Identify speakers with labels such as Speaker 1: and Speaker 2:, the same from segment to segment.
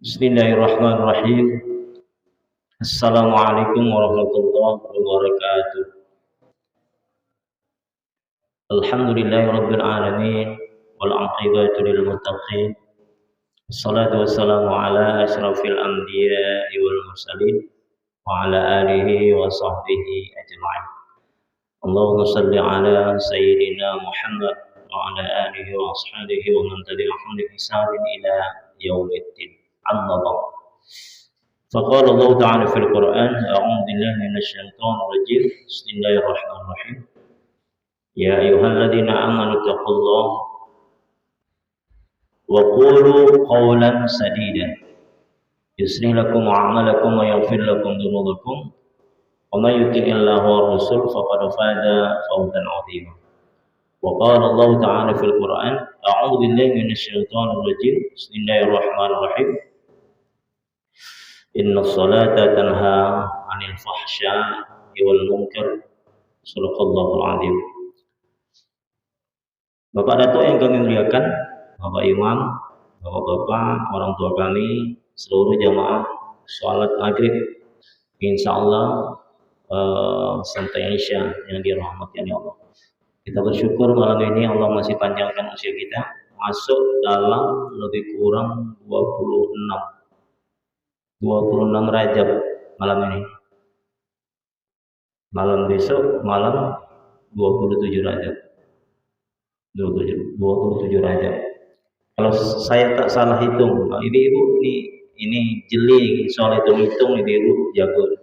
Speaker 1: Bismillahirrahmanirrahim. Assalamualaikum warahmatullahi wabarakatuh. Alhamdulillahirabbil alamin wal 'aqibatu lil muttaqin. Wassalatu wassalamu ala asyrafil anbiya'i wal mursalin wa ala alihi wa sahbihi ajma'in. Allahumma shalli ala sayyidina Muhammad wa ala alihi wa ashabihi wa man tabi'ahum bi ihsanin ila yaumiddin. Amma ba'd. فقال الله تعالى في القرآن أعوذ بالله من الشيطان الرجيم بسم الله الرحمن الرحيم يا أيها الذين آمنوا اتقوا الله وقولوا قولا سديدا يصلح لكم أعمالكم ويغفر لكم ذنوبكم ومن يطع الله والرسول فقد فاز فوزا عظيما وقال الله تعالى في القرآن أعوذ بالله من الشيطان الرجيم بسم الله الرحمن الرحيم Inna salata tanha 'anil fahsya'i wal munkar. Shadaqallahul 'azim. Bapak Dato yang kami muliakan, Bapak Imam, Bapak-bapak, orang tua kami, seluruh jamaah salat maghrib, insyaallah sampai Isya yang dirahmati oleh Allah. Kita bersyukur malam ini Allah masih panjangkan usia kita masuk dalam lebih kurang 26 Rajab malam ini. Malam besok malam 27 Rajab. 27 Rajab. Kalau saya tak salah hitung, ibu ini jeli soal hitung ibu jago.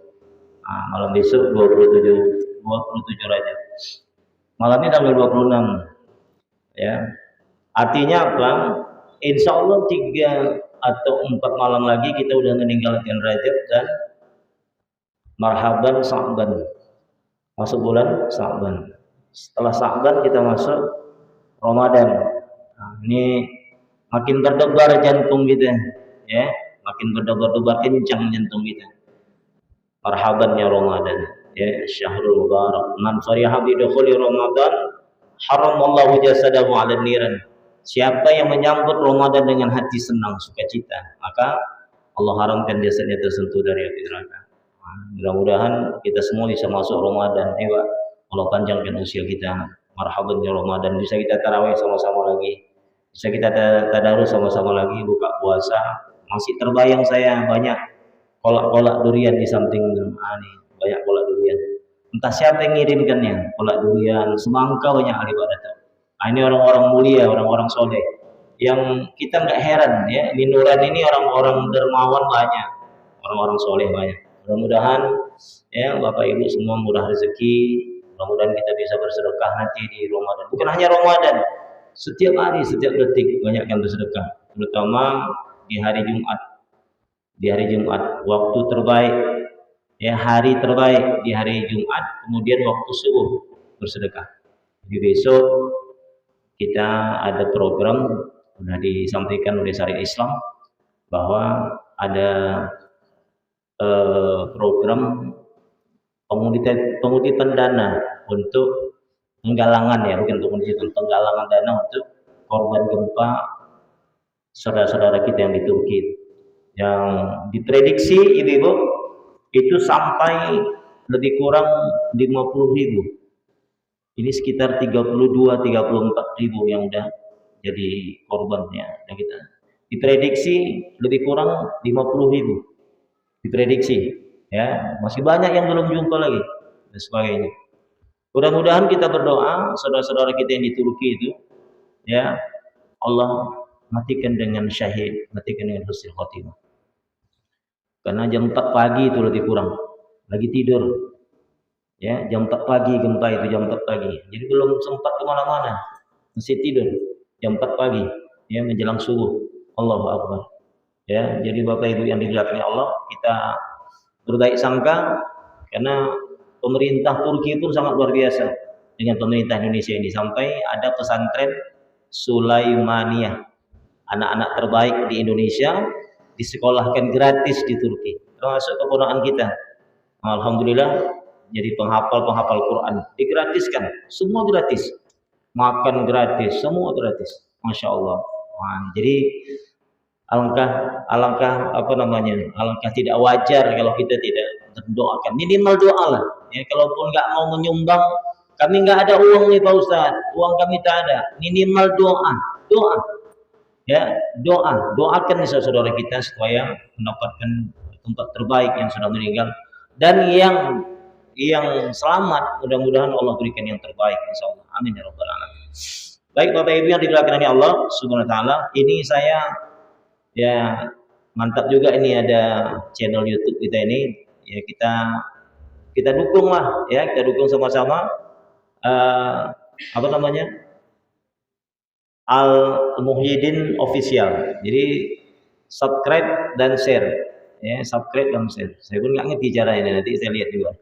Speaker 1: Nah, malam besok 27 Rajab. Malam ini tanggal 26. Ya. Artinya apa? Insya Allah 3 atau 4 malam lagi kita udah meninggalkan Rajab dan marhaban Sa'ban, masuk bulan Sa'ban. Setelah Sa'ban kita masuk Ramadan. Nah, ini makin berdebar jantung kita, ya, makin berdebar kencang jantung kita. Marhaban ya Ramadan, ya syahrul mubarak. Man fariha bi dukhuli Ramadan haramallahu jasadahu 'alan niran. Siapa yang menyambut Ramadan dengan hati senang sukacita, maka Allah haramkan jasadnya tersentuh dari api neraka. Mudah-mudahan kita semua bisa masuk Ramadan. Pak, Allah panjangkan usia kita. Marhaban ya Ramadan. Bisa kita tarawih sama-sama lagi. Bisa kita tadarus sama-sama lagi, buka puasa. Masih terbayang saya banyak kolak-kolak durian di samping ini. Banyak kolak durian. Entah siapa yang ngirimkannya. Kolak durian, semangka banyak ahli ibadah. Nah, ini orang-orang mulia, orang-orang soleh, yang kita nggak heran ya, di Nuran ini orang-orang dermawan banyak, orang-orang soleh banyak. Mudah-mudahan ya Bapak Ibu semua murah rezeki, mudah-mudahan kita bisa bersedekah nanti di Ramadan. Bukan hanya Ramadan, setiap hari, setiap detik banyak yang bersedekah, terutama di hari Jumat. Di hari Jumat, waktu terbaik, ya hari terbaik di hari Jumat, kemudian waktu subuh bersedekah. Jadi besok kita ada program sudah disampaikan oleh Syariah Islam bahwa ada program pengutipan dana untuk penggalangan, ya bukan penggalangan dana untuk korban gempa saudara-saudara kita yang di Turki, yang diprediksi ibu itu sampai lebih kurang 50.000. Ini sekitar 32-34 ribu yang udah jadi korbannya. Dan kita diprediksi lebih kurang 50 ribu. Diprediksi, ya masih banyak yang belum jumpa lagi dan sebagainya. Mudah-mudahan kita berdoa saudara-saudara kita yang di Turki itu, ya Allah matikan dengan syahid, matikan dengan husnul khotimah. Karena jam 4 pagi itu lebih kurang lagi tidur. Ya, jam 4 pagi gempa itu, jam 4 pagi. Jadi belum sempat kemana-mana, masih tidur. Jam 4 pagi, ya menjelang subuh. Allahu Akbar. Ya, jadi Bapak Ibu yang dimuliakan Allah, kita berbaik sangka karena pemerintah Turki pun sangat luar biasa dengan pemerintah Indonesia ini. Sampai ada pesantren Sulaimaniyah, anak-anak terbaik di Indonesia disekolahkan gratis di Turki, termasuk keponakan kita. Alhamdulillah. Jadi penghafal Quran digratiskan, semua gratis, makan gratis, semua gratis, masya Allah. Nah, jadi alangkah apa namanya, alangkah tidak wajar kalau kita tidak mendoakan, minimal doa lah ya. Kalaupun nggak mau menyumbang, kami nggak ada uang nih Pak Ustaz, uang kami tak ada, minimal doa ya, doakan saudara kita supaya mendapatkan tempat terbaik yang sudah meninggal, dan yang selamat mudah-mudahan Allah berikan yang terbaik insyaallah, amin ya rabbal alamin. Baik Bapak Ibu yang dimuliakan oleh Allah Subhanahu wa taala, ini saya ya mantap juga ini ada channel YouTube kita ini ya, kita dukung lah ya, kita dukung sama-sama apa namanya, Al Muhyiddin Official. Jadi subscribe dan share ya, subscribe dan share. Saya pun nggak ngerti cara ini, nanti saya lihat juga.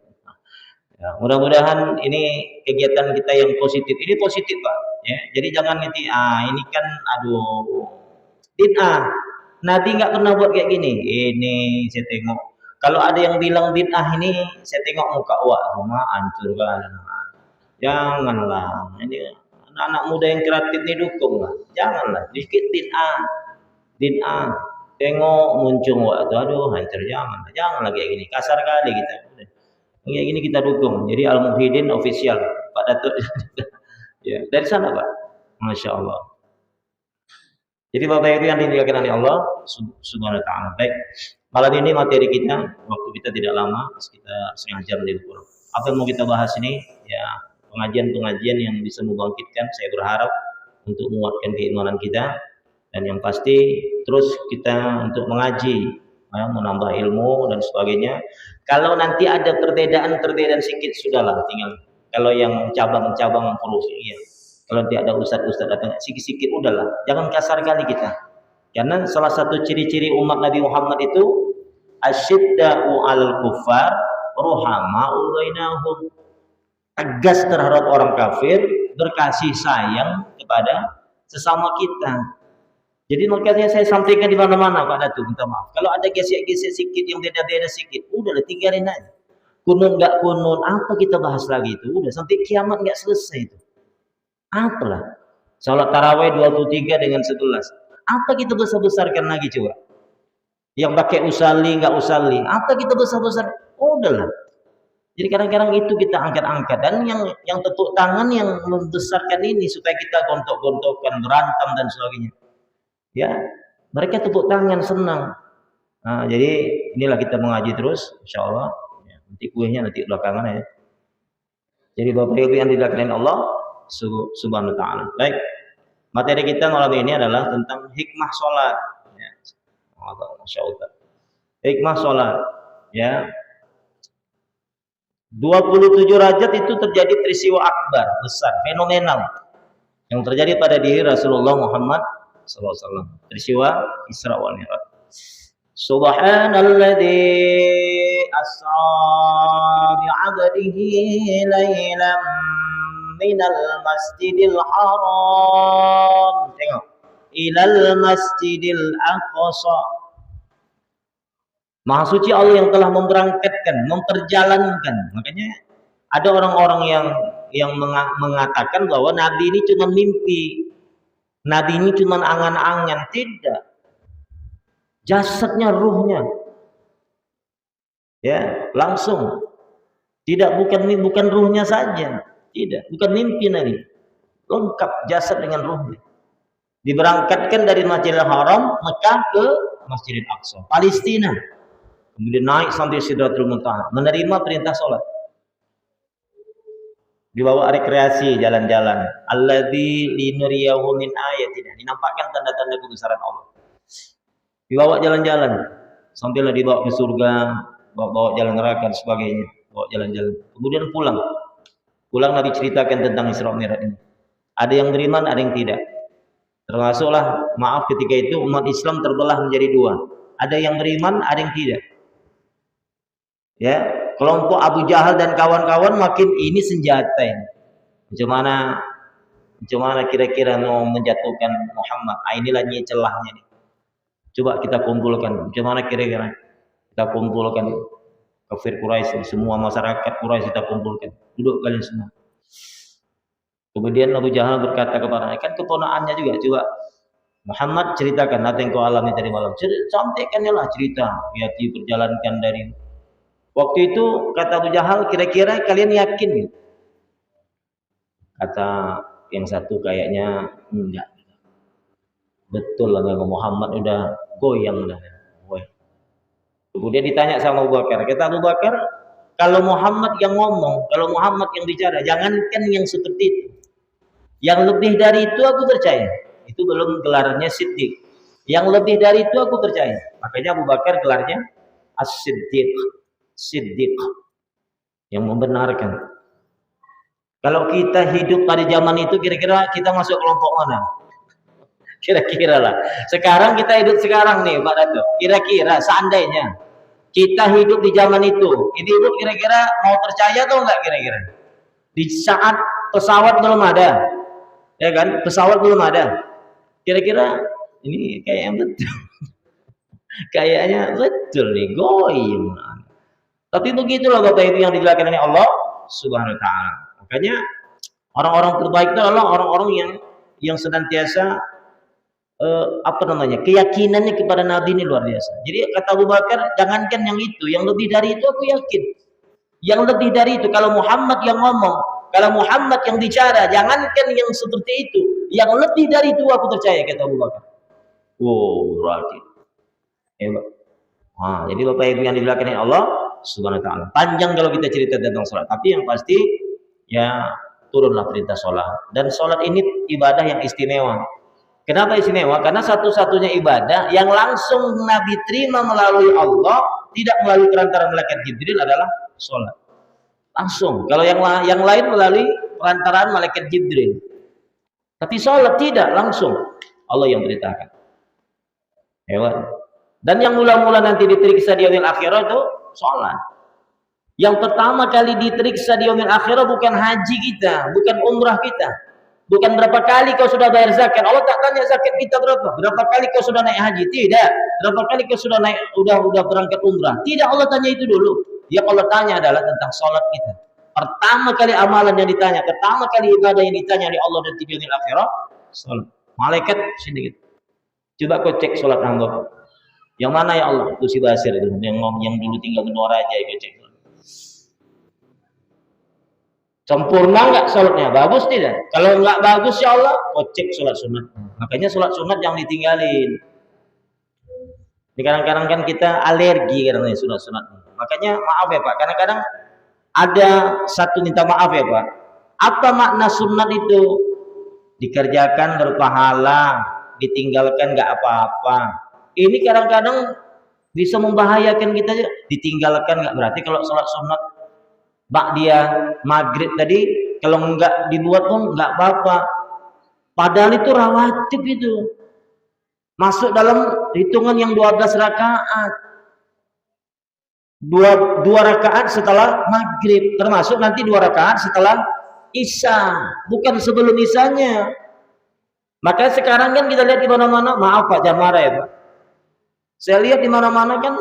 Speaker 1: Ya, mudah-mudahan ini kegiatan kita yang positif, ini positif Pak ya. Jadi jangan ngerti ini kan aduh bid'ah, Nabi nggak pernah buat kayak gini. Ini saya tengok, kalau ada yang bilang bid'ah ini, saya tengok muka, wah rumah hancur kan. Janganlah, ini anak-anak muda yang kreatif ini dukung lah. Janganlah, dikit bid'ah. Tengok muncul waktu, aduh hancur, janganlah kayak gini. Kasar kali kita. Kayak gini kita dukung. Jadi Al Muhyiddin Official, Pak Datuk. Ya, dari sana Pak. Masya Allah. Jadi Bapak Ibu yang dimuliakan oleh Allah Subhanahu wa taala. Baik, malam ini materi kita, waktu kita tidak lama, sekitar setengah jam lebih kurang. Apa yang mau kita bahas ini? Ya, pengajian-pengajian yang bisa membangkitkan, saya berharap untuk menguatkan keimanan kita, dan yang pasti terus kita untuk mengaji, ya, menambah ilmu dan sebagainya. Kalau nanti ada perbedaan sedikit, sudahlah, tinggal kalau yang cabang-cabang perlu ya. Kalau nanti ada ustaz-ustaz datang sikit-sikit, udahlah, jangan kasar kali kita. Karena salah satu ciri-ciri umat Nabi Muhammad itu asyidda'u 'alal kuffar ruhama'u bainahum. Tegas terhadap orang kafir, berkasih sayang kepada sesama kita. Jadi makanya saya sampaikan di mana-mana Pak Datuk, minta maaf. Kalau ada gesek-gesek sikit yang beda-beda sikit, udahlah tinggalin aja. Kunun nggak kunun, apa kita bahas lagi itu? Udah sampai kiamat nggak selesai itu. Apalah, salat tarawih 23 dengan 11. Apa kita besar-besarkan lagi coba? Yang pakai usalli nggak usalli, apa kita besar-besar? Udahlah. Jadi kadang-kadang itu kita angkat-angkat, dan yang tepuk tangan yang membesarkan ini supaya kita gontok-gontokan, berantem dan sebagainya. Ya, mereka tepuk tangan senang. Nah, jadi inilah kita mengaji terus, insya Allah. Ya, nanti kuehnya nanti belakangan ya. Jadi Bapak Ibu yang dilakukan Allah Subhanahu wa taala. Baik. Materi kita malam ini adalah tentang hikmah sholat. Ya. Masya Allah. Hikmah sholat. Ya. 27 rajat itu terjadi peristiwa akbar, besar, fenomenal, yang terjadi pada diri Rasulullah Muhammad SAW. Peristiwa Isra wal Mi'raj. Subhanalladzi asra bi'abdihi laylan minal masjidil haram, tengok, ilal masjidil aqsa. Maha suci Allah yang telah memberangkatkan, memperjalankan. Makanya ada orang-orang yang mengatakan bahwa Nabi ini cuma mimpi, Nabi ini cuma angan-angan. Tidak, jasadnya, ruhnya, ya langsung. Tidak, bukan ruhnya saja. Tidak, bukan mimpi Nabi. Lengkap jasad dengan ruhnya. Diberangkatkan dari Masjidil Haram, Mekah, ke Masjidil Aqsa, Palestina. Kemudian naik sampai Sidratul Muntaha, menerima perintah sholat. Dibawa rekreasi, jalan-jalan. Alladzi linuriyahu min ayatina, dinampakkan tanda-tanda kebesaran Allah. Dibawa jalan-jalan, sampailah dibawa ke surga, bawa jalan neraka dan sebagainya, bawa jalan-jalan. Kemudian pulang Nabi ceritakan tentang Isra Mi'raj ini. Ada yang beriman, ada yang tidak. Termasuklah, maaf, ketika itu umat Islam terbelah menjadi dua. Ada yang beriman, ada yang tidak. Ya, kelompok Abu Jahal dan kawan-kawan makin ini senjata ini. Macam mana kira-kira mau menjatuhkan Muhammad? Inilah celahnya nih. Coba kita kumpulkan. Macam mana kira-kira kita kumpulkan kafir Quraisy, semua masyarakat Quraisy kita kumpulkan. Duduk kalian semua. Kemudian Abu Jahal berkata kepada mereka, kan keponakannya juga, coba Muhammad ceritakan apa yang kau alami tadi malam. Sampaikannya lah cerita. Ya diperjalankan dari waktu itu kata Abu Jahal, kira-kira kalian yakin? Kata yang satu kayaknya enggak. Betul lah Muhammad udah goyang dah. Kemudian ditanya sama Abu Bakar. Kata Abu Bakar, kalau Muhammad yang ngomong, kalau Muhammad yang bicara, jangankan yang seperti itu. Yang lebih dari itu aku percaya. Itu belum gelarnya Siddiq. Yang lebih dari itu aku percaya. Makanya Abu Bakar gelarnya As-Siddiq. Siddiq. Yang membenarkan. Kalau kita hidup pada zaman itu, kira-kira kita masuk kelompok mana? Kira-kira lah. Sekarang kita hidup sekarang nih Pak Dato. Kira-kira seandainya kita hidup di zaman itu, ini hidup kira-kira mau percaya atau enggak kira-kira? Di saat pesawat belum ada, ya kan? Pesawat belum ada. Kira-kira ini kayaknya betul. Kayaknya betul nih, goyim. Tapi begitulah Bapak Ibu yang dijelaskan oleh Allah Subhanahu wa taala. Makanya orang-orang terbaik itu adalah orang-orang yang senantiasa keyakinannya kepada Nabi ini luar biasa. Jadi kata Abu Bakar, jangankan yang itu, yang lebih dari itu aku yakin. Yang lebih dari itu, kalau Muhammad yang ngomong, kalau Muhammad yang bicara, jangankan yang seperti itu, yang lebih dari itu aku percaya, kata Abu Bakar. Berarti hebat. Jadi Bapak Ibu yang dimuliakan Allah Subhanahu wa taala. Panjang kalau kita cerita tentang sholat, tapi yang pasti ya turunlah perintah sholat. Dan sholat ini ibadah yang istimewa. Kenapa istimewa? Karena satu-satunya ibadah yang langsung Nabi terima melalui Allah, tidak melalui perantaran malaikat Jibril adalah sholat. Langsung. Kalau yang lain melalui perantaraan malaikat Jibril. Tapi sholat tidak langsung. Allah yang perintahkan. Hewan. Dan yang mula-mula nanti diperiksa di yaumil akhirah itu sholat. Yang pertama kali diperiksa di yaumil akhirah bukan haji kita, bukan umrah kita. Bukan berapa kali kau sudah bayar zakat. Allah tak tanya zakat kita berapa. Berapa kali kau sudah naik haji? Tidak. Berapa kali kau sudah naik udah berangkat umrah? Tidak, Allah tanya itu dulu. Yang Allah tanya adalah tentang sholat kita. Pertama kali amalan yang ditanya, pertama kali ibadah yang ditanya oleh Allah dan di yaumil akhirah, sholat. Malaikat sini gitu. Coba kau cek sholat hamba. Yang mana ya Allah? Itu si Basir itu, yang dulu tinggal di Noraja, kau cek. Sempurna enggak sholatnya? Bagus tidak? Kalau enggak bagus ya Allah, kau cek sholat sunat. Makanya sholat sunat jangan ditinggalin. Ini kadang-kadang kan kita alergi karena sunat-sunat. Makanya maaf ya Pak, kadang-kadang ada satu minta maaf ya Pak. Apa makna sunat itu? Dikerjakan berpahala, ditinggalkan enggak apa-apa. Ini kadang-kadang bisa membahayakan kita. Ditinggalkan enggak berarti kalau sholat sunat dia maghrib tadi kalau enggak dibuat pun enggak apa-apa. Padahal itu rawatib itu. Masuk dalam hitungan yang 12 rakaat. Dua rakaat setelah maghrib. Termasuk nanti 2 rakaat setelah isya. Bukan sebelum isyanya. Maka sekarang kan kita lihat di mana-mana. Maaf Pak, jangan marah ya Pak. Saya lihat di mana-mana kan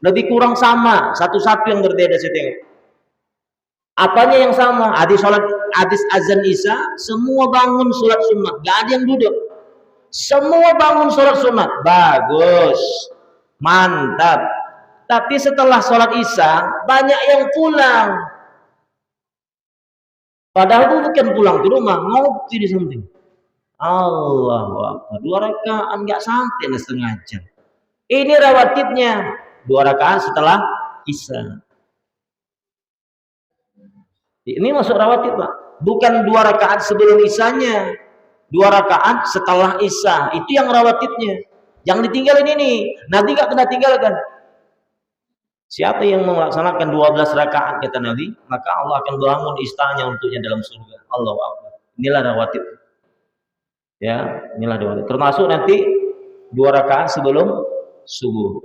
Speaker 1: lebih kurang sama. Satu-satu yang berbeda saya tengok. Apanya yang sama? Hadis azan isya, semua bangun sholat sunat, gak ada yang duduk. Semua bangun sholat sunat, bagus, mantap. Tapi setelah sholat isya, banyak yang pulang. Padahal itu bukan pulang ke rumah, ngopi di samping. Allahu Akbar, 2 rakaat nggak sampai setengah jam. Ini rawatibnya 2 rakaat setelah isya. Ini masuk rawatib Pak. Bukan 2 rakaat sebelum isyanya. 2 rakaat setelah isya. Itu yang rawatibnya. Yang ditinggalin ini. Nabi gak pernah tinggalkan. Siapa yang melaksanakan 12 rakaat kata Nabi, maka Allah akan bangun istana untuknya dalam surga. Allahu Akbar. Inilah rawatib. Ya, inilah rawatib. Termasuk nanti 2 rakaat sebelum subuh.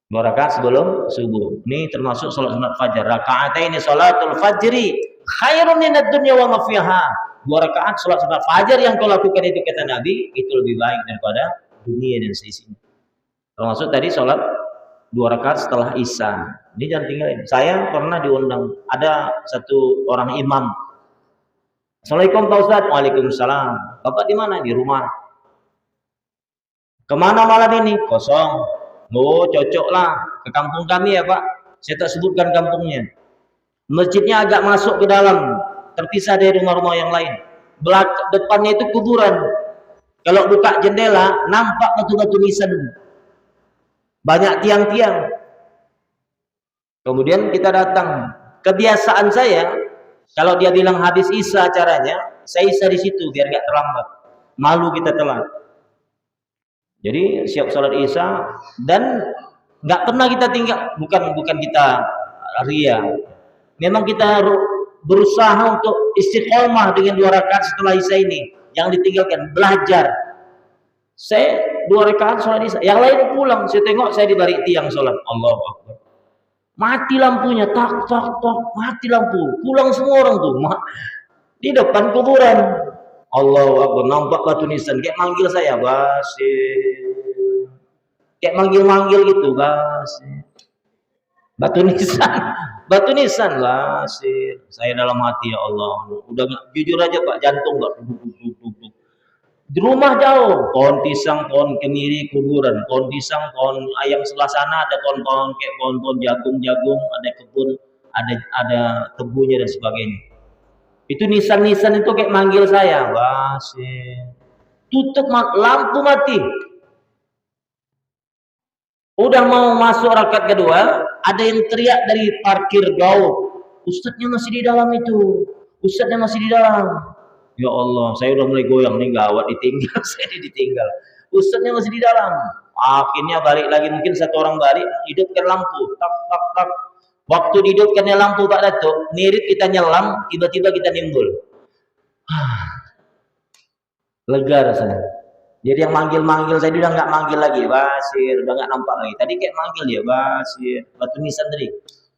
Speaker 1: 2 rakaat sebelum subuh. Ini termasuk salat sunat fajar. Raka'ataini salatul fajri khairun minad dunya wa ma fiha. 2 rakaat salat sunat fajar yang kau lakukan itu kata Nabi, itu lebih baik daripada dunia dan seisinya. Termasuk tadi salat 2 rakaat setelah isya. Ini jangan tinggalin. Saya pernah diundang, ada satu orang imam. Assalamualaikum Pak Ustaz. Waalaikumsalam. Bapak di mana? Di rumah. Kemana malam ini? Kosong. Oh, cocok lah ke kampung kami ya Pak. Saya tak sebutkan kampungnya. Masjidnya agak masuk ke dalam, terpisah dari rumah-rumah yang lain. Depannya itu kuburan. Kalau buka jendela, nampak batu-batu nisan. Banyak tiang-tiang. Kemudian kita datang. Kebiasaan saya, kalau dia bilang habis Isya acaranya, saya Isya di situ biar gak terlambat. Malu kita telat. Jadi siap sholat Isya dan nggak pernah kita tinggal. Bukan kita ria. Memang kita berusaha untuk istiqomah dengan 2 rakaat setelah Isya ini. Yang ditinggalkan belajar. Saya 2 rakaat sholat Isya. Yang lain pulang. Saya tengok saya di balik tiang sholat. Allahu Akbar. Mati lampunya, tak, mati lampu. Pulang semua orang tuh. Di depan kuburan. Allahu Akbar, nampak batu nisan. Kayak manggil saya, Basir. Kayak manggil-manggil gitu, Basir. Batu nisan. Batu nisan, Basir. Saya dalam hati, ya Allah. Udah jujur aja Pak, jantung gak. Di rumah jauh, pohon pisang, pohon kemiri, kuburan, pohon pisang, pohon ayam sebelah sana ada pohon-pohon kayak pohon-pohon jagung, ada kebun, ada tebunya dan sebagainya. Itu nisan-nisan itu kayak manggil saya, Basir. Tutup lampu mati. Udah mau masuk rakaat kedua, ada yang teriak dari parkir gaul. Ustadznya masih di dalam itu. Ustadznya masih di dalam. Ya Allah, saya udah mulai goyang nih, gawat ditinggal, saya ditinggal. Ustadznya masih di dalam. Akhirnya balik lagi, mungkin 1 orang balik, hidupkan lampu. Tak. Waktu dihidupkannya lampu Pak Datuk, mirip kita nyelam, tiba-tiba kita nimbul. Lega rasanya. Jadi yang manggil-manggil saya udah nggak manggil lagi, Basir, udah nggak nampak lagi. Tadi kayak manggil dia, Basir, batu nisan tadi.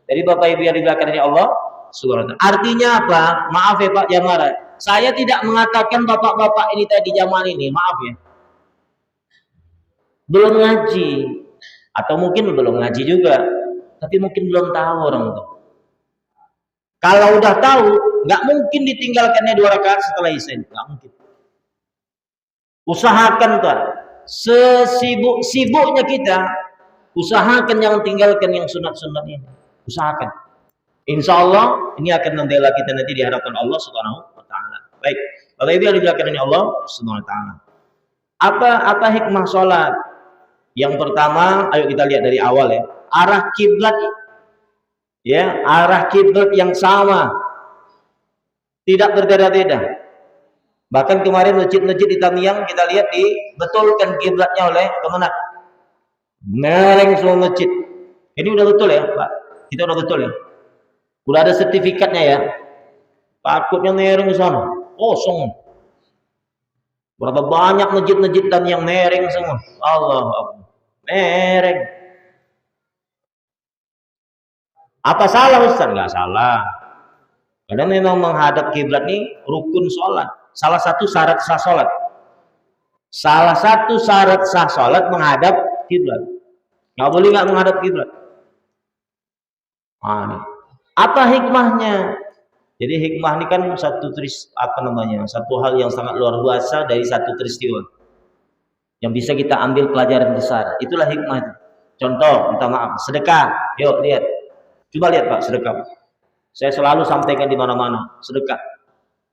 Speaker 1: Jadi Bapak Ibu yang diberkahi Allah Subhanahu wa ta'ala. Artinya apa? Maaf ya Pak Jamara. Saya tidak mengatakan bapak-bapak ini tadi zaman ini, maaf ya. Belum ngaji. Atau mungkin belum ngaji juga. Tapi mungkin belum tahu orang itu. Kalau udah tahu, nggak mungkin ditinggalkannya 2 rakaat setelah Isya. Nggak mungkin. Usahakan Pak. Sesibuk-sibuknya kita, usahakan jangan tinggalkan yang sunat-sunat ini. Usahakan. Insya Allah ini akan membela kita nanti di hadapan Allah Subhanahu wa ta'ala. Baik, Bapak Ibu yang dimuliakan Allah Subhanahu wa ta'ala. Apa hikmah sholat? Yang pertama, ayo kita lihat dari awal ya. Arah kiblat, ya, arah kiblat yang sama, tidak berbeda-beda. Bahkan kemarin masjid-masjid di Tamiang kita lihat dibetulkan kiblatnya oleh kemenang. Mereng semua masjid. Ini udah betul ya Pak? Kita udah betul ya? Udah ada sertifikatnya ya? Takutnya mereng sana. Kosong. Berapa banyak masjid-masjid dan yang mereng semua. Allah Akbar. Mereng. Apa salah Ustaz? Enggak salah. Karena memang menghadap kiblat ini rukun sholat. Salah satu syarat sah sholat. Salah satu syarat sah sholat menghadap kiblat. Nggak boleh nggak menghadap kiblat. Apa hikmahnya? Jadi hikmah ini kan satu hal yang sangat luar biasa dari satu peristiwa yang bisa kita ambil pelajaran besar. Itulah hikmah itu. Contoh, minta maaf, sedekah. Yuk lihat, coba lihat Pak, sedekah. Saya selalu sampaikan di mana-mana, sedekah.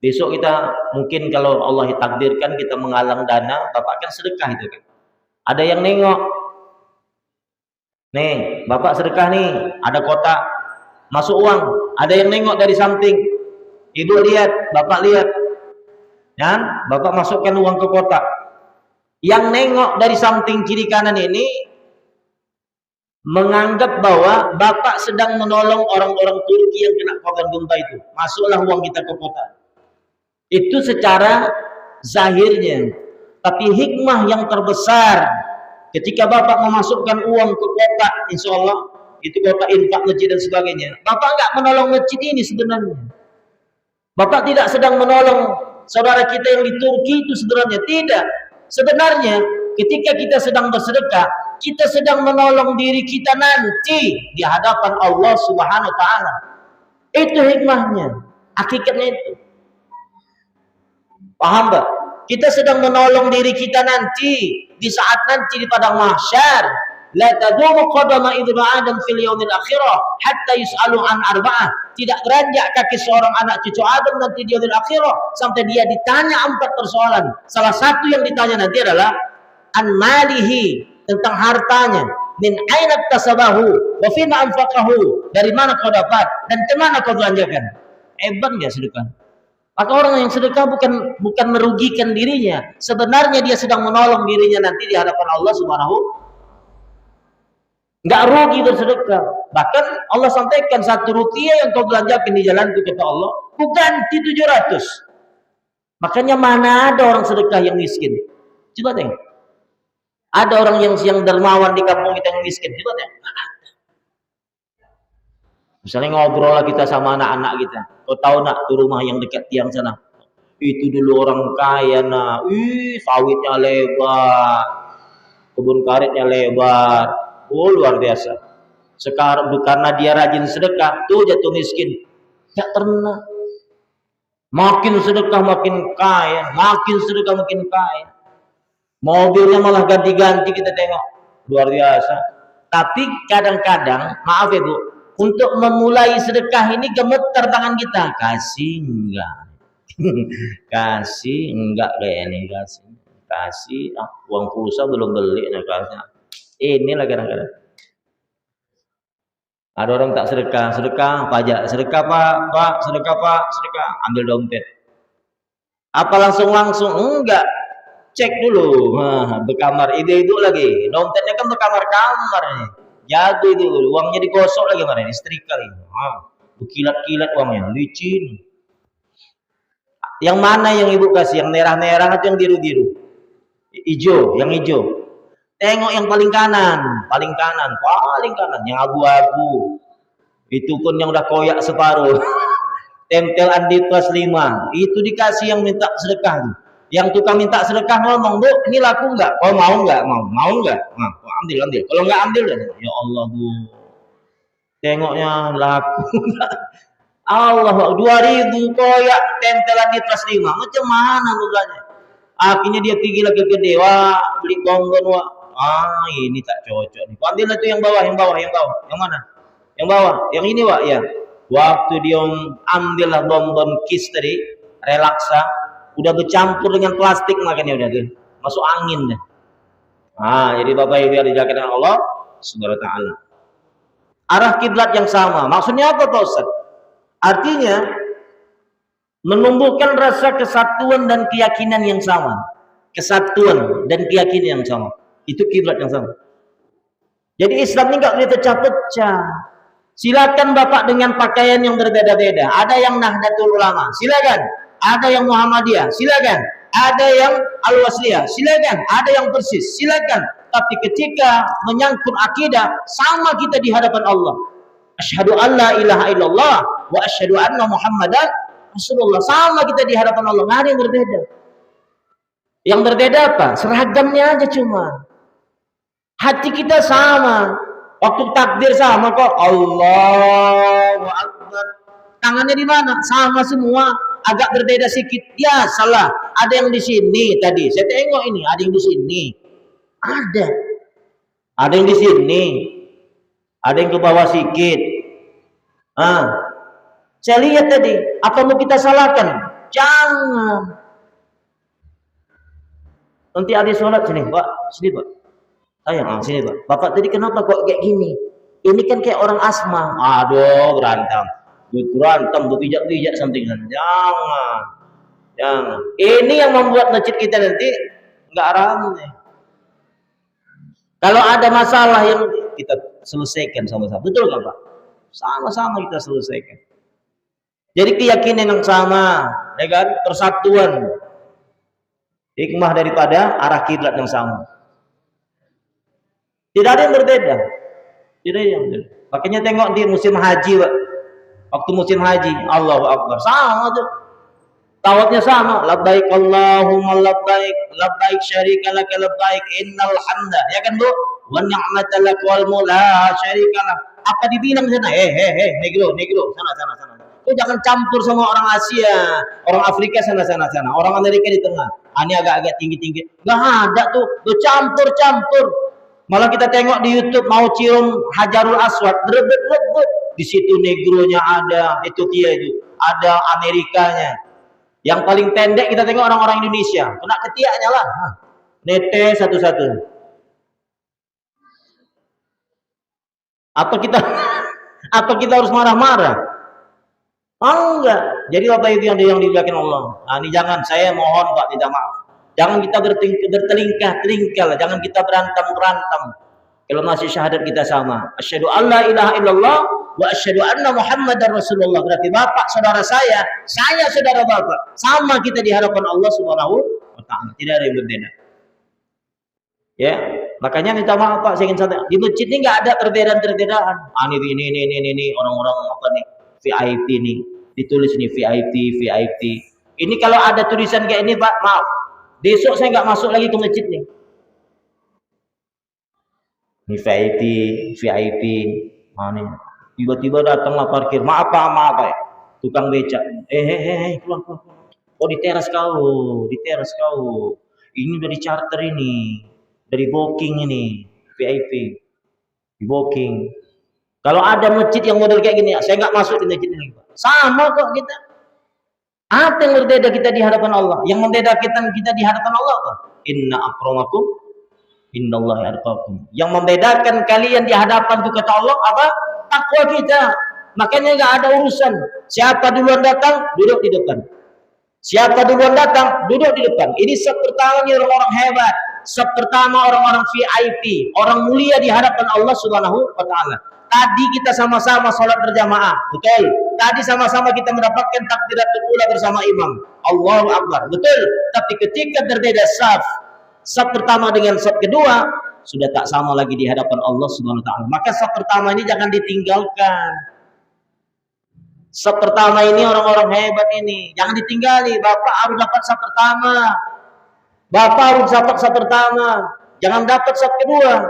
Speaker 1: Besok kita mungkin kalau Allah takdirkan kita menggalang dana, Bapak kan sedekah itu kan. Ada yang nengok, nih Bapak sedekah nih, ada kotak masuk uang, ada yang nengok dari samping. Ibu lihat, Bapak lihat, dan Bapak masukkan uang ke kotak. Yang nengok dari samping kiri kanan ini menganggap bahwa Bapak sedang menolong orang-orang Turki yang kena korban gempa itu. Masuklah uang kita ke kotak. Itu secara zahirnya. Tapi hikmah yang terbesar ketika Bapak memasukkan uang ke kotak, insya Allah itu kotak infak masjid dan sebagainya. Bapak nggak menolong masjid ini sebenarnya. Bapak tidak sedang menolong saudara kita yang di Turki itu sebenarnya. Tidak. Sebenarnya ketika kita sedang bersedekah, kita sedang menolong diri kita nanti di hadapan Allah Subhanahu wa ta'ala. Itu hikmahnya. Hakikatnya itu. Paham Pak? Kita sedang menolong diri kita nanti di saat nanti di padang mahsyar. La tadumu qadama ibnu Adam fil yaumil akhirah hatta yus'alu an arba'ah. Tidak beranjak kaki seorang anak cucu Adam nanti di yaumil akhirah sampai dia ditanya 4 persoalan. Salah satu yang ditanya nanti adalah an malihi, tentang hartanya, min aina tasabahu wa fima anfaqahu, dari mana kau dapat dan ke mana kau belanjakan. Hebat enggak sedekah? Maka orang yang sedekah bukan merugikan dirinya, sebenarnya dia sedang menolong dirinya nanti di hadapan Allah Subhanahu. Enggak rugi bersedekah. Bahkan Allah sampaikan 1 rupiah yang kau belanjakan di jalanku kata Allah, ku ganti 700. Makanya mana ada orang sedekah yang miskin? Coba tengok. Ada orang yang dermawan di kampung kita yang miskin? Coba tengok. Misalnya ngobrol lah kita sama anak-anak kita. Kau tahu nak, tuh rumah yang dekat tiang sana. Itu dulu orang kaya nak. Sawitnya lebar. Kebun karetnya lebar. Oh luar biasa. Sekarang karena dia rajin sedekah, tuh jatuh miskin. Tidak pernah. Makin sedekah makin kaya. Makin sedekah makin kaya. Mobilnya malah ganti-ganti kita tengok. Luar biasa. Tapi kadang-kadang, maaf ya Bu, untuk memulai sedekah ini gemeter tangan kita. Kasih enggak? Kasih enggak kayak ini kasih. Kasih uang pulsa belum beli nah kasih. Inilah kadang-kadang. Ada orang tak sedekah pajak, sedekah Pak, sedekah, ambil dompet. Apa langsung enggak? Cek dulu, berkamar itu lagi, dompetnya kan berkamar-kamar nih. Jago itu, uangnya digosok lagi mana, disetrika lagi. Berkilat-kilat uangnya, licin. Yang mana yang ibu kasih? Yang merah-merah atau yang biru-biru? Hijau, yang hijau. Tengok yang paling kanan, yang abu-abu. Itu pun yang udah koyak separuh. Tempel Andi plus 5. Itu dikasih yang minta sedekah. Yang tukang minta sedekah ngomong, Bu, ini laku enggak? Oh mau enggak? Mau enggak? Nah, ambil. Kalau enggak ambil, ya Allah Bu. Tengoknya laku. Allah 2.000 koyak tempel Andi plus 5. Macam mana bukannya? Akhirnya dia pergi lagi ke dewa, beli bonggol, wah. Ini tak cocok nih. Ambil itu yang bawah. Yang mana? Yang bawah. Yang ini, Wak, ya. Waktu dia ambillah bonbon kis tadi, relaksa, udah bercampur dengan plastik makanya udah tuh. Masuk angin deh. Jadi Bapak Ibu yang dijaga dengan Allah Subhanahu wa taala. Arah kiblat yang sama. Maksudnya apa, Pak Ustaz? Artinya menumbuhkan rasa kesatuan dan keyakinan yang sama. Kesatuan dan keyakinan yang sama. Itu kiblat yang sama. Jadi Islam ini enggak boleh pecah-pecah. Silakan Bapak dengan pakaian yang berbeda-beda. Ada yang Nahdlatul Ulama, silakan. Ada yang Muhammadiyah, silakan. Ada yang Al-Wasliyah, silakan. Ada yang Persis, silakan. Tapi ketika menyangkut akidah, sama kita di hadapan Allah. Asyhadu an la ilaha illallah wa asyhadu anna Muhammadan Rasulullah. Sama kita di hadapan Allah, enggak ada yang berbeda. Yang berbeda apa? Seragamnya aja cuma. Hati kita sama. Waktu takbir sama kok. Allahu Akbar. Tangannya di mana? Sama semua. Agak berbeda sedikit. Ya, salah. Ada yang di sini tadi. Saya tengok ini, ada yang di sini. Ada. Ada yang di sini. Ada yang ke bawah sedikit. Saya lihat tadi. Apa mau kita salahkan? Jangan. Nanti ada sholat sini, Pak. Sini, Pak. Sayang, sini Pak. Bapak tadi kenapa kok kayak gini? Ini kan kayak orang asma. Aduh, berantem, berpijak-pijak sampingan. Jangan. Ini yang membuat masjid kita nanti nggak ramai. Kalau ada masalah yang kita selesaikan sama-sama, betul nggak Pak? Sama-sama kita selesaikan. Jadi keyakinan yang sama, ya kan? Persatuan. Hikmah daripada arah kiblat yang sama. Tidak ada yang berbeda. Makanya tengok di musim haji, Pak. Waktu musim haji, Allahu Akbar. Sama tuh. Tawafnya sama. Labbaik Allahumma labbaik syarika laka labbaik innal hamda. Ya kan, Bu? Wa ni'mata lak wal mulk la syarika lak. Apa dibilang sana? Negro. Sana. Kau jangan campur sama orang Asia, orang Afrika sana, orang Amerika di tengah. Ini agak-agak tinggi-tinggi. Nggak ada tuh campur-campur. Malah kita tengok di YouTube mau cium Hajarul Aswad, rebet-rebet. Di situ negronya ada, Ethiopia itu, ada Amerikanya. Yang paling pendek kita tengok orang-orang Indonesia, kena ketiaknya lah. Nete satu-satu. Apa kita harus marah-marah? Enggak. Jadi apa itu yang dilakukan Allah? Nah, ini jangan, saya mohon Pak, tidak maaf. Jangan kita bertelingkah-telingkah, jangan kita berantem-berantem. Kalau masih syahadat kita sama. Asyhadu alla ilaha illallah wa asyhadu anna Muhammadar Rasulullah. Berarti bapak saudara saya saudara bapak. Sama kita di hadapan Allah Subhanahu wa taala. Tidak ada yang berbeda. Ya, makanya minta maaf Pak, saya ingin santai. Di masjid ini enggak ada perbedaan-perbedaan. Ini orang-orang apa nih? VIP nih. Ditulis nih VIP. Ini kalau ada tulisan kayak ini Pak, maaf. Besok saya nggak masuk lagi ke masjid nih. Ini VIP. Mana? Tiba-tiba datanglah parkir. Maaf ya. Tukang becak. Pulang. Oh di teras kau. Ini dari charter ini. Dari booking ini. VIP. Di booking. Kalau ada masjid yang model kayak gini, saya nggak masuk di masjid ini. Sama kok kita. Apa yang berbeda kita di hadapan Allah? Yang membedakan kita di hadapan Allah apa? Inna akramakum innallahi atqakum. Yang membedakan kalian di hadapan itu kata Allah apa? Takwa kita. Makanya enggak ada urusan. Siapa duluan datang, duduk di depan. Siapa duluan datang, duduk di depan. Ini sab pertama orang-orang hebat. Sab pertama orang-orang VIP, orang mulia di hadapan Allah Subhanahu wa taala. Tadi kita sama-sama sholat berjamaah, betul. Tadi sama-sama kita mendapatkan takbiratul ula bersama imam. Allahu Akbar, betul. Tapi ketika berbeda saf pertama dengan saf kedua, sudah tak sama lagi di hadapan Allah Subhanahu wa taala. Maka saf pertama ini jangan ditinggalkan. Saf pertama ini orang-orang hebat ini, jangan ditinggali. Bapak harus dapat saf pertama. Bapak harus dapat saf pertama, jangan dapat saf kedua.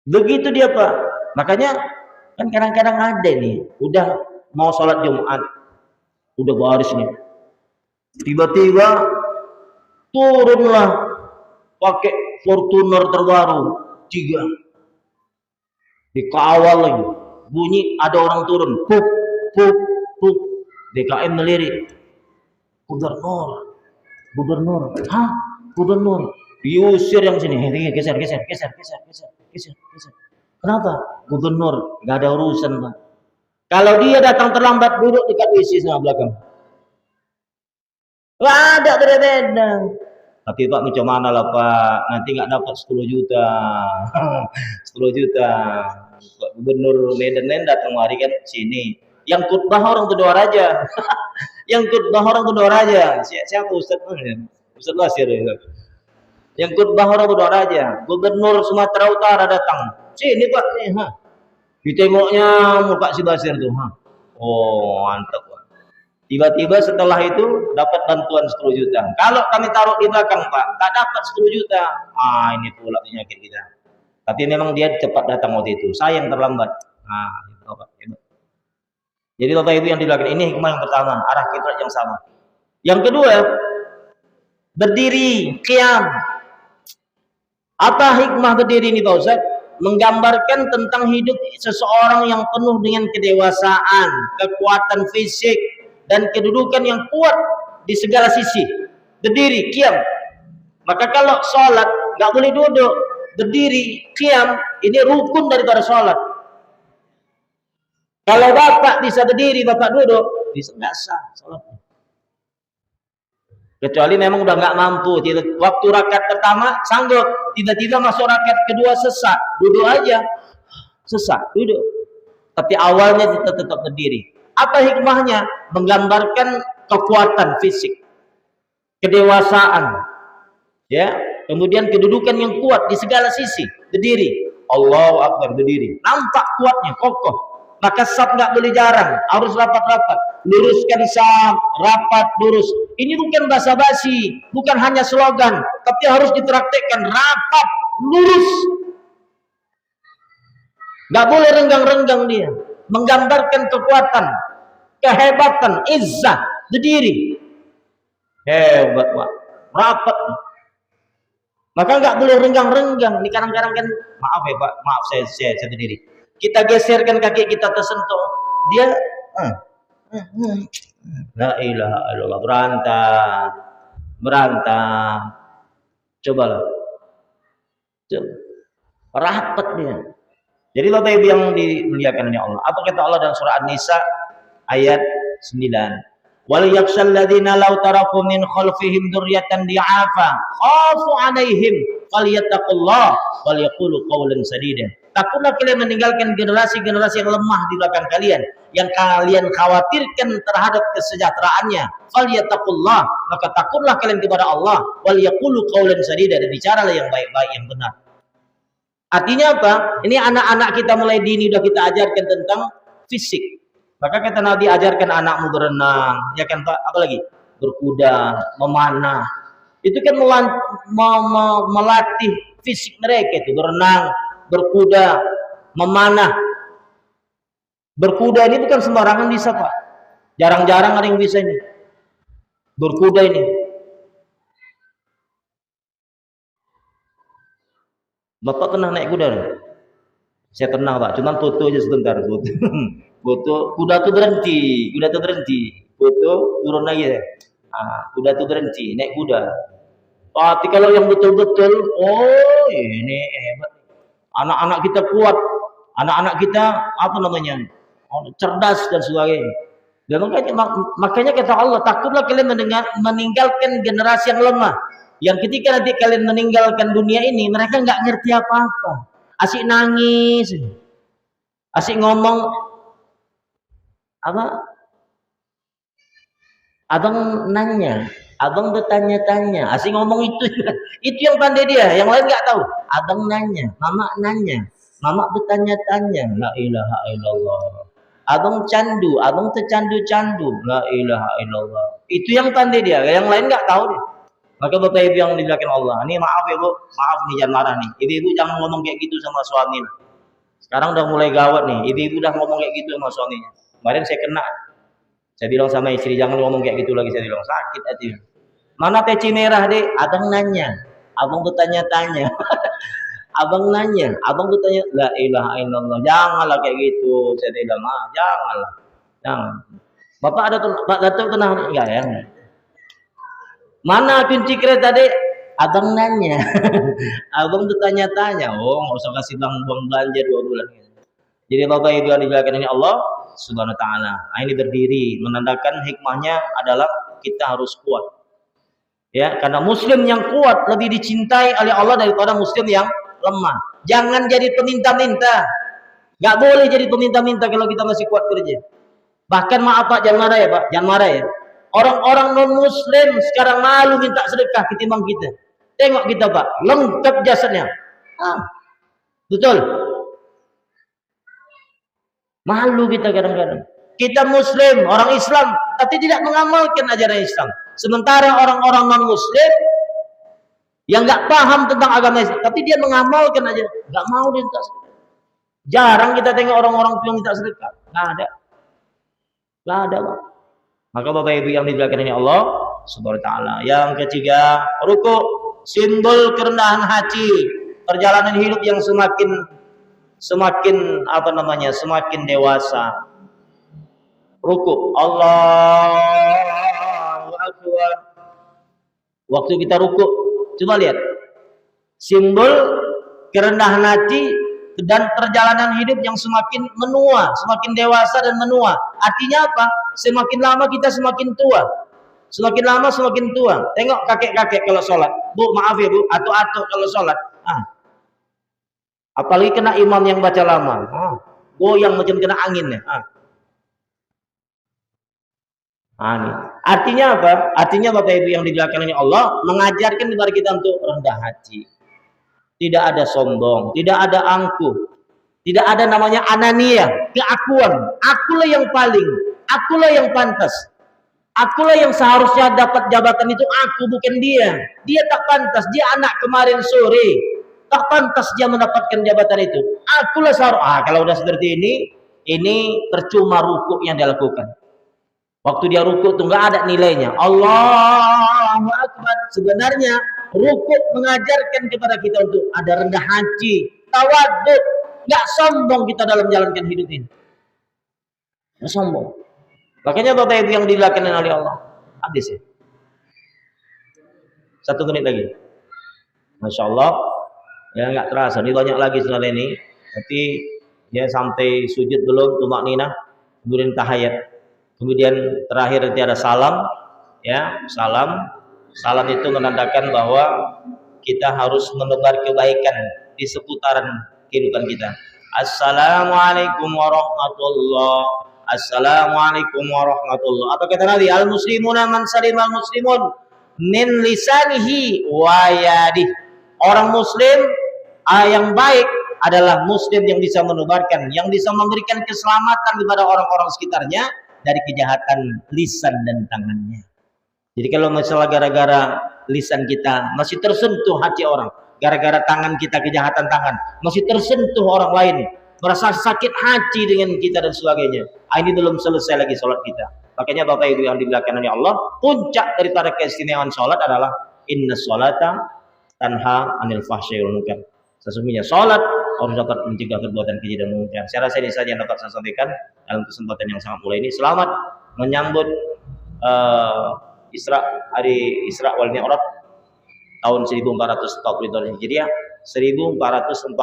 Speaker 1: Begitu dia Pak. Makanya kan kadang-kadang ada nih, udah mau sholat Jumat, udah baris nih, tiba-tiba turunlah pakai Fortuner terbaru 3, dikawal lagi, bunyi ada orang turun, puk, DKM melirik, gubernur, diusir yang sini, geser. Kenapa? Gubernur, nggak ada urusan Pak. Kalau dia datang terlambat, duduk dekat WC sama belakang. Nggak ada berbeda. Tapi Pak macam mana lah Pak? Nanti nggak dapat 10 juta. 10 juta. Gubernur Medan datang hari kan sini. Yang khutbah orang kedua raja. Siapa Ustaz? Ustaz Basir. Yang khutbah orang kedua raja. Gubernur Sumatera Utara datang. Sini Pak nih, ditengoknya muka si Basir tuh, Oh, mantap Pak. Tiba-tiba setelah itu dapat bantuan 10 juta. Kalau kami taruh di belakang Pak, tak dapat 10 juta. Ini pula penyakit kita. Tapi memang dia cepat datang waktu itu. Saya yang terlambat. Itu Pak. Jadi Bapak Ibu yang dilakukan ini hikmah yang pertama, arah kiblat yang sama. Yang kedua, berdiri, qiyam. Apa hikmah berdiri ini Pak Ustaz? Menggambarkan tentang hidup seseorang yang penuh dengan kedewasaan, kekuatan fisik, dan kedudukan yang kuat di segala sisi. Berdiri, qiyam. Maka kalau sholat nggak boleh duduk, berdiri, qiyam, ini rukun daripada sholat. Kalau bapak bisa berdiri, bapak duduk, bisa nggak sah sholatnya. Kecuali memang udah nggak mampu. Waktu rakaat pertama sanggup, tiba-tiba masuk rakaat kedua sesak, duduk aja, sesak, duduk. Tapi awalnya kita tetap berdiri. Apa hikmahnya? Menggambarkan kekuatan fisik, kedewasaan, ya. Kemudian kedudukan yang kuat di segala sisi. Berdiri, Allahu Akbar, berdiri. Nampak kuatnya, kokoh. Maka saf nggak boleh jarang, harus rapat-rapat. Luruskan saf, rapat, lurus. Ini bukan basa-basi, bukan hanya slogan, tapi harus dipraktekkan rapat, lurus. Nggak boleh renggang-renggang dia. menggambarkan kekuatan, kehebatan, izzah, berdiri. Hebat, Pak. Rapat. Maka nggak boleh renggang-renggang. Ini kadang-kadang kan, maaf ya Pak, maaf saya berdiri. Kita geserkan kaki kita tersentuh, dia la ilaha illallah, berantam. Cobalah. Coba. Rapat dia. Jadi Bapak Ibu yang dimuliakan oleh Allah. Apa kata Allah dalam surah An-Nisa ayat 9? Wal yakhshal ladzina law taraku min khalfihim dzurriyyatan di'afa khafu 'alaihim falyattaqullah wal yaqulu qawlan sadida. Takutlah kalian meninggalkan generasi-generasi yang lemah di belakang kalian, yang kalian khawatirkan terhadap kesejahteraannya. Falyattaqullah, maka takutlah kalian kepada Allah, wal yaqulu qawlan sadida, dan bicaralah yang baik-baik, yang benar. Artinya apa? Ini anak-anak kita mulai dini sudah kita ajarkan tentang fisik. Maka kata Nabi, ajarkan anakmu berenang, ya kan Pak? Apa lagi? Berkuda, memanah. Itu kan melatih fisik mereka itu, berenang, berkuda, memanah. Berkuda ini bukan sembarangan bisa Pak. Jarang-jarang ada yang bisa ini. Berkuda ini. Bapak pernah naik kuda? Saya pernah Pak, cuman foto aja sebentar. Foto, kuda tuh berhenti, foto turun lagi. Kuda tuh berhenti, naik kuda. Tapi kalau yang betul-betul, oh ini hebat. Anak-anak kita kuat, anak-anak kita apa namanya, cerdas dan sebagainya. Dan makanya kata Allah, takutlah kalian meninggalkan generasi yang lemah. Yang ketika nanti kalian meninggalkan dunia ini, mereka nggak ngerti apa-apa. Asik nangis, asik ngomong apa? Abang nanya, abang bertanya-tanya, asik ngomong itu yang pandai dia, yang lain nggak tahu. Abang nanya, mama bertanya-tanya, la ilaha illallah. Abang candu, abang tercandu-candu, la ilaha illallah. Itu yang pandai dia, yang lain nggak tahu deh. Maka Bapak Ibu yang dimuliakan Allah, ini maaf ya Bu, maaf nih jangan marah nih. Ibu-ibu jangan ngomong kayak gitu sama suami. Sekarang udah mulai gawat nih, ibu-ibu udah ngomong kayak gitu sama suaminya. Kemarin saya kena, saya bilang sama istri jangan ngomong kayak gitu lagi, saya bilang sakit hati. Mana peci merah deh, abang nanya, abang bertanya-tanya, abang nanya, abang bertanya, la ilaha illallah, janganlah kayak gitu, saya bilang janganlah, jangan. Bapak ada Pak Datuk tenang enggak ya? Mana kunci kereta dek? Abang nanya, abang bertanya-tanya. Oh, nggak usah kasih buang belanja 2 bulan. Jadi Bapak Ibu yang dimuliakan ini Allah Subhanahu Wa Taala. Nah, ini berdiri menandakan hikmahnya adalah kita harus kuat. Ya, karena Muslim yang kuat lebih dicintai oleh Allah daripada Muslim yang lemah. Jangan jadi peminta-minta. Nggak boleh jadi peminta-minta kalau kita masih kuat kerja. Bahkan maaf Pak, jangan marah ya Pak, jangan marah ya. Orang-orang non-Muslim sekarang malu minta sedekah ketimbang kita. Tengok kita Pak, lengkap jasadnya. Betul. Malu kita kadang-kadang. Kita Muslim, orang Islam, tapi tidak mengamalkan ajaran Islam. Sementara orang-orang non-Muslim yang nggak paham tentang agama Islam, tapi dia mengamalkan aja, nggak mau dia minta sedekah. Jarang kita tengok orang-orang yang minta sedekah. Nggak ada Pak. Maka Bapak Ibu yang dimuliakan ini Allah Subhanahu Wa Taala. Yang ketiga, ruku, simbol kerendahan hati, perjalanan hidup yang semakin semakin dewasa. Ruku, Allahu Akbar. Waktu kita ruku, coba lihat, simbol kerendahan hati dan perjalanan hidup yang semakin menua, semakin dewasa dan menua. Artinya apa? Semakin lama kita semakin tua. Semakin lama semakin tua. Tengok kakek-kakek kalau sholat. Bu, maaf ya Bu, atuk-atuk kalau sholat. Apalagi kena imam yang baca lama. Goyang macam kena angin ya. Nih. Artinya apa? Artinya Bapak Ibu yang dimuliakan oleh Allah mengajarkan kepada kita untuk rendah hati. Tidak ada sombong, tidak ada angkuh, tidak ada namanya anania, keakuan. Akulah yang paling, akulah yang pantas, akulah yang seharusnya dapat jabatan itu, aku bukan dia. Dia tak pantas, dia anak kemarin sore, tak pantas dia mendapatkan jabatan itu. Akulah seharusnya. Kalau udah seperti ini, ini percuma rukuk yang dia lakukan. Waktu dia rukuk itu nggak ada nilainya. Allahu Akbar. Sebenarnya rukuk mengajarkan kepada kita untuk ada rendah hati, tawadhu, nggak sombong kita dalam menjalankan hidup ini. Nggak sombong. Makanya Bapak Ibu yang dilakukan oleh Allah. Habis ya. 1 menit lagi. Masya Allah. Ya nggak terasa. Ini banyak lagi setelah ini. Nanti ya sampai sujud belum, tumak ninah, kemudian tahiyat. Kemudian terakhir nanti ada salam. Ya, salam. Salam itu menandakan bahwa kita harus menebar kebaikan di seputaran kehidupan kita. Assalamualaikum warahmatullahi. Assalamualaikum warahmatullahi. Apa kata Nabi? Al-muslimuna man salimal muslimun min lisanihi wa yadihi. Orang muslim yang baik adalah muslim yang bisa menebarkan, yang bisa memberikan keselamatan kepada orang-orang sekitarnya dari kejahatan lisan dan tangannya. Jadi kalau misalnya gara-gara lisan kita masih tersentuh hati orang, gara-gara tangan kita kejahatan tangan masih tersentuh orang lain, merasa sakit hati dengan kita dan sebagainya, ini belum selesai lagi sholat kita. Makanya Bapak Ibu yang dimuliakan oleh Allah, puncak daripada keistimewaan sholat adalah inna sholata tanha anil fahsya'i wal munkar. Sesungguhnya sholat harus dapat mencegah perbuatan keji dan munkar. Saya rasa ini saja yang dapat saya sampaikan dalam kesempatan yang sangat mulia ini. Selamat menyambut hari Isra wal Mi'raj tahun 1442 Hijriah, 1444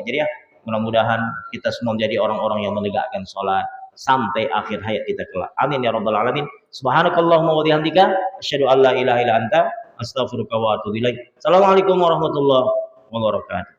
Speaker 1: Hijriah. Mudah-mudahan kita semua menjadi orang-orang yang menegakkan sholat sampai akhir hayat kita kelak. Amin ya rabbal alamin. Subhanakallahumma wa bihamdika asyhadu an la ilaha illa anta astaghfiruka wa atubu ilaik. Assalamualaikum warahmatullahi wabarakatuh.